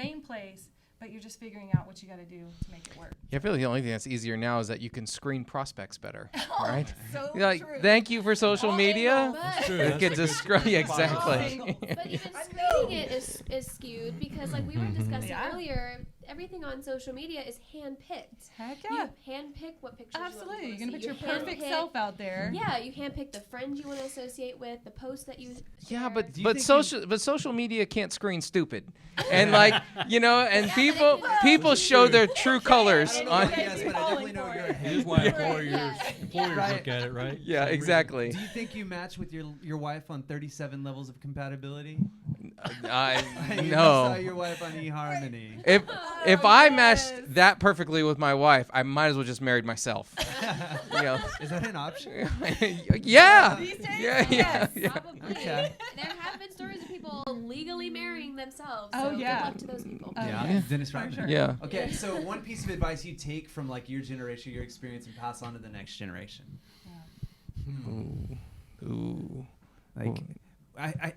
same place, but you're just figuring out what you got to do to make it work. Yeah, I feel like the only thing that's easier now is that you can screen prospects better, right? So You're like, true. thank you for social All media. That's true. It gets a yeah, exactly. But even screening it is skewed because, like we were discussing Yeah. earlier, everything on social media is hand-picked. Heck yeah. You handpick what pictures Absolutely. you You're going to want put to your perfect self out there. Yeah, you handpick the friends you want to associate with, the posts that you Yeah, share. but social media can't screen stupid, and like and people show their true colors on. Yes, but I definitely know you're ahead. Here's why employers Right. look at it, right? Yeah, exactly. Do you think you match with your wife on 37 levels of compatibility? I You saw no. your wife on eHarmony. If I meshed that perfectly with my wife, I might as well just married myself. Is that an option? Yeah. These days? Yeah. Yes. Yeah. Probably. Okay. There have been stories of people legally marrying themselves. Oh, so yeah. good luck to those people. Yeah, Dennis Rodman. sure. Yeah. Okay, so one piece of advice you take from like your generation, your experience, and pass on to the next generation. Ooh. Like,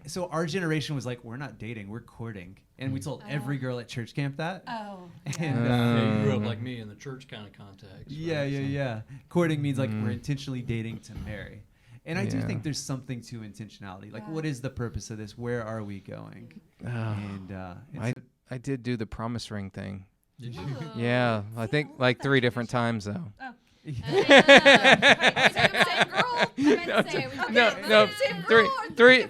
so our generation was like, we're not dating, we're courting, and we told every girl at church camp that. Oh. And, Yeah, you grew up like me in the church kind of context. yeah, right? yeah, So- yeah. Courting means like we're intentionally dating to marry. And I do Yeah. think there's something to intentionality. Like, what is the purpose of this? Where are we going? And I did do the promise ring thing. Did you? Oh. Yeah, I think like 3 different times though. No,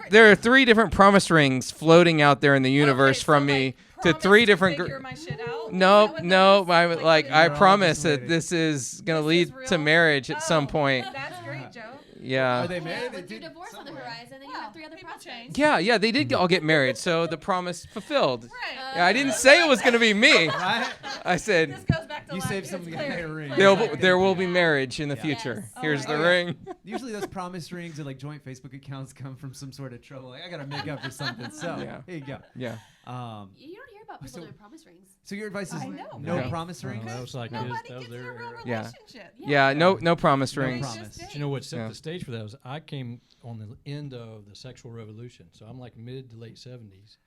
there are 3 different promise rings floating out there in the universe from me to 3 different. Figure my shit out? No, Is that what no. that is? I We're all promise just that waiting. this is gonna This lead is to real? marriage at some Oh, point. That's great, Joe. Yeah. Are they married? Yeah, They with your did divorce on the somewhere. horizon, then you have 3 other People prospects. change. Yeah, they did all get married, so the promise fulfilled. Right. Yeah, I didn't say it was gonna be me. Right? I said This goes back to You life. saved It's something to clear. get a ring. there will be marriage in the Yeah. future. Yes. Here's Oh, the yeah. ring. Usually those promise rings or like joint Facebook accounts come from some sort of trouble. Like, I gotta make up for something. So Yeah. here you go. Yeah. You don't hear about people So- doing promise rings. So your advice is I know, no right? promise rings? That was like Nobody that was gets in a their real era. Yeah. relationship. Yeah, no promise No rings. promise. But you know what set Yeah. the stage for that was I came on the end of the sexual revolution, so I'm like mid to late 70s.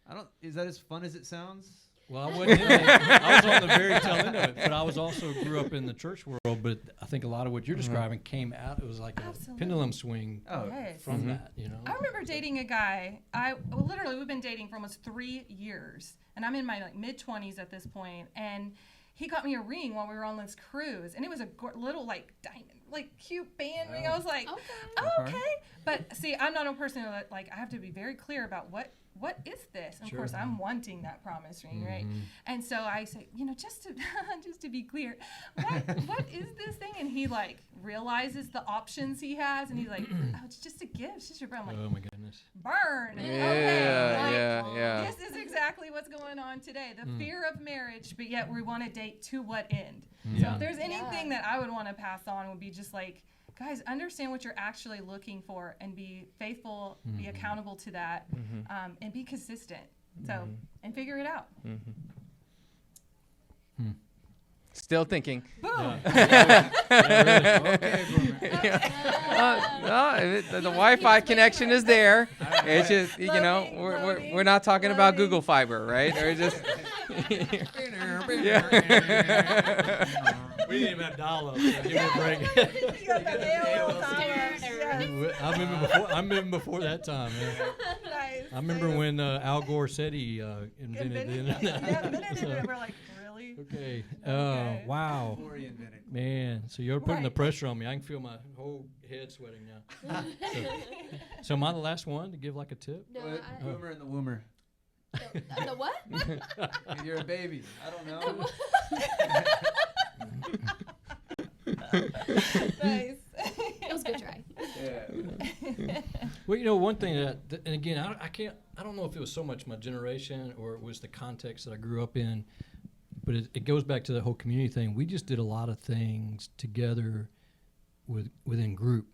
Is that as fun as it sounds? Well, I wasn't. I was on the very tail end of it, but I was also grew up in the church world. But I think a lot of what you're describing came out. It was like a Absolutely. pendulum swing Oh, Yes. from that. You know. I remember dating a guy. Literally we've been dating for almost 3 years, and I'm in my like mid-20s at this point. And he got me a ring while we were on this cruise, and it was a little like diamond, like cute band ring. I was like, Okay. oh, okay. But see, I'm not a person that like I have to be very clear about what is this. And Sure. of course, I'm wanting that promise ring, right? And so I say, just to just to be clear, what is this thing? And he like realizes the options he has, and he's like, oh, it's just a gift. It's just your brand. I'm like, Oh my goodness. burn. Yeah, Okay, yeah. This is exactly what's going on today. The fear of marriage, but yet we want to date to what end? So Yeah. if there's anything that I would want to pass on would be just like, guys, understand what you're actually looking for and be faithful, be accountable to that, and be consistent. So, and figure it out. Still thinking. Boom. Okay, boomer. The Wi-Fi connection is there. It's just Loading, we're loading, not talking about loading. Google Fiber, right? Or just We didn't even have dial-up. So give me a break. You got that AOL tower. Yes. I remember before that time. Man. Nice. I remember when Al Gore said he invented the internet. Yeah, invented it. We're like, really? Okay. Okay. Wow. Before he invented. Man, so you're putting the Right. pressure on me. I can feel my whole head sweating now. So am I the last one to give like a tip? No, Boomer and the woomer. the what? You're a baby. I don't know. Nice. It was a good try. Yeah. Well, one thing that and again, I don't know if it was so much my generation or it was the context that I grew up in, but it goes back to the whole community thing. We just did a lot of things together within group.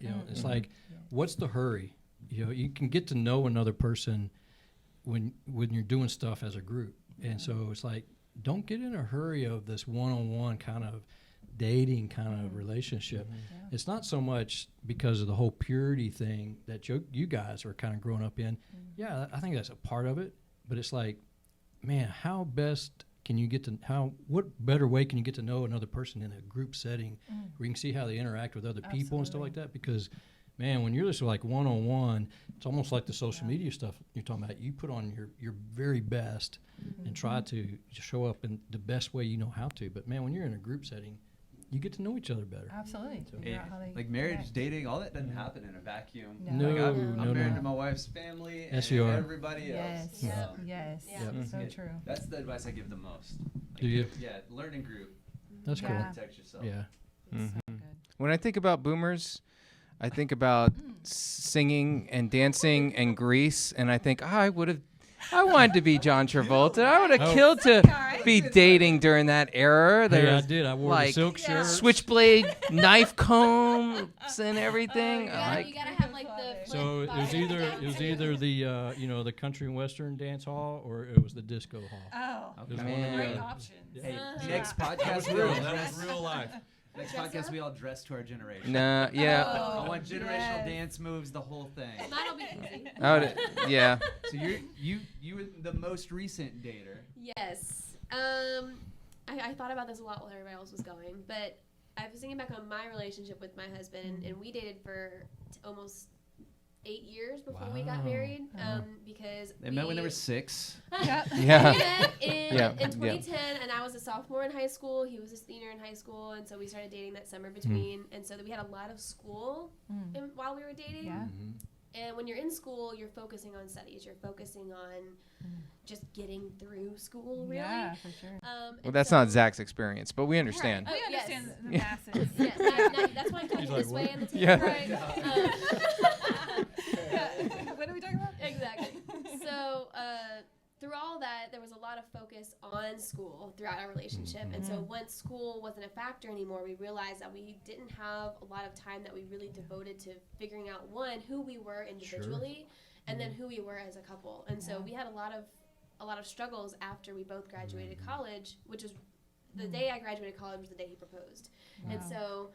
It's like, what's the hurry? You can get to know another person when you're doing stuff as a group, and so it's like, don't get in a hurry of this one-on-one kind of dating kind of relationship. It's not so much because of the whole purity thing that you guys are kind of growing up in. Yeah, I think that's a part of it, but it's like man, how best can you get to what better way can you get to know another person in a group setting where you can see how they interact with other people and stuff like that? Because, man, when you're just like one-on-one, it's almost like the social media stuff you're talking about. You put on your very best and try to show up in the best way you know how to. But, man, when you're in a group setting, you get to know each other better. Absolutely. Yeah. Like marriage, dating, all that doesn't happen in a vacuum. No, Like I'm no, married no. to my wife's family Yes, and you are. everybody Yes. else. Yeah. Yes. Yeah. So It- true. That's the advice I give the most. Like, Do you? Yeah, learning group. That's Yeah. cool. Protect yourself. Yeah. So good. When I think about boomers, I think about singing and dancing and Grease, and I think I wanted to be John Travolta. I would have Oh. killed to be dating during that era. Hey, I There's did. I wore the like silk shirt. switchblade knife combs and everything. You Oh, gotta, Like, you gotta have like the. So it was flip either the the country and western dance hall or it was the disco hall. Oh, It was Okay. one or the Man. great other. options. Hey, Uh-huh. next That podcast was we real. all That dress. was real life. Next Dress podcast up? we all dress to our generation. nah, yeah. Oh, I want generational yes. dance moves, the whole thing. That'll be easy. I would, yeah. So you were the most recent dater. Yes. I thought about this a lot while everybody else was going, but I was thinking back on my relationship with my husband, and we dated for almost 8 years before we got Wow. married. Because They met when they were 6. Yeah. Yeah. We met in Yeah, in 2010, and I was a sophomore in high school. He was a senior in high school, and so we started dating that summer between. And so we had a lot of school while we were dating. Yeah. And when you're in school, you're focusing on studies. You're focusing on just getting through school, really. Yeah, for sure. Well, and that's so- not Zach's experience, but we understand. Oh, We yes. understand the Yeah. masses. Yes, that's why I'm talking He's like, this way what? on the table. Yeah. Right? What are we talking about? Exactly. So through all that, there was a lot of focus on school throughout our relationship. And so once school wasn't a factor anymore, we realized that we didn't have a lot of time that we really devoted to figuring out, one, who we were individually, and then who we were as a couple. And so we had a lot of struggles after we both graduated college, which was the day I graduated college was the day he proposed. And Wow. so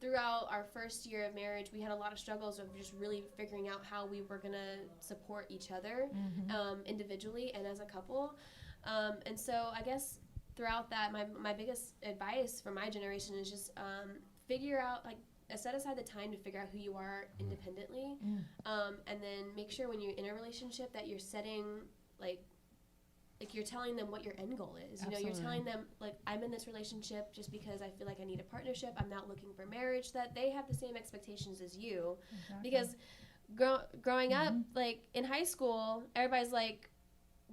throughout our first year of marriage, we had a lot of struggles of just really figuring out how we were going to support each other individually and as a couple. And so I guess throughout that, my biggest advice for my generation is just figure out, like, set aside the time to figure out who you are independently. And then make sure when you're in a relationship that you're setting, like you're telling them what your end goal is. You know, you're Absolutely. telling them, like, I'm in this relationship just because I feel like I need a partnership. I'm not looking for marriage. That they have the same expectations as you. Because growing up, like, in high school, everybody's like,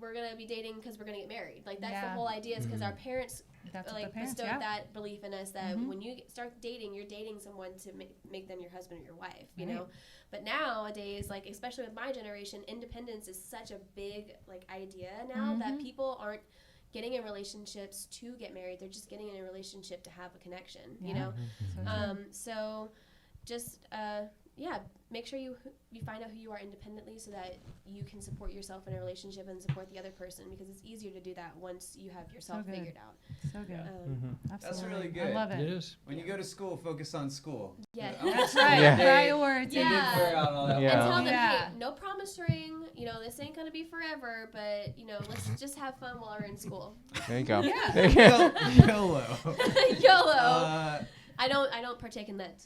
we're going to be dating because we're going to get married. Like, that's the Yeah. whole idea, is because our parents, That's what like, the parents, bestowed yeah. that belief in us that when you start dating, you're dating someone to make them your husband or your wife, you Right. know? But nowadays, like, especially with my generation, independence is such a big, like, idea now that people aren't getting in relationships to get married. They're just getting in a relationship to have a connection, you Yeah. know? So true. So just, make sure you find out who you are independently so that you can support yourself in a relationship and support the other person, because it's easier to do that once you have yourself good. figured out. So good. That's Absolutely. really I good. love It it. is. When you go to school, focus on school. Yeah. That's right. Yeah. Priority. Yeah. Didn't figure out all that Yeah. And well. tell them, Yeah. hey, no promise ring. You know, this ain't gonna be forever, but you know, let's just have fun while we're in school. There you go. Yeah. There you go. YOLO. YOLO. I don't partake in that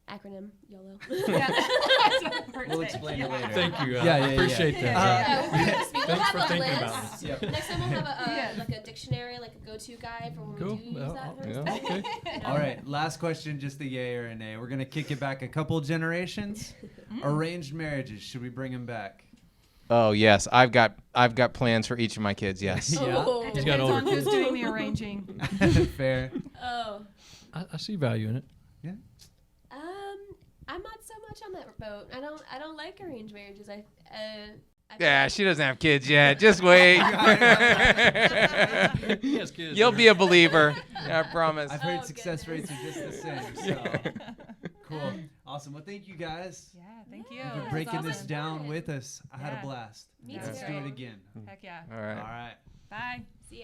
acronym YOLO. We'll explain it later. Thank you. Yeah, yeah, I yeah. appreciate that. Yeah, we'll just be- we'll Thanks have for a thinking list. about it. Yep. Next time we'll have a Yeah. like a dictionary, like a go-to guide for when Cool. we do use Well, that. yeah, first. okay. You know? All right, last question, just a yay or a nay. We're gonna kick it back a couple generations. Arranged marriages, should we bring them back? Oh yes, I've got plans for each of my kids. Yes. Yeah. Oh. It He's got depends older on who's kids. doing the arranging. Fair. Oh. I see value in it. I'm not so much on that boat. I don't like arranged marriages. I Yeah, she doesn't have kids yet. Just wait. He has kids. You'll be a believer. I promise. I've heard Oh, success goodness. rates are just the same. So cool. Awesome. Well, thank you guys Yeah, thank you. for This is breaking this awesome. down with us. I had Yeah. a blast. Me Let's too. do it again. Heck yeah. All right. All right. Bye.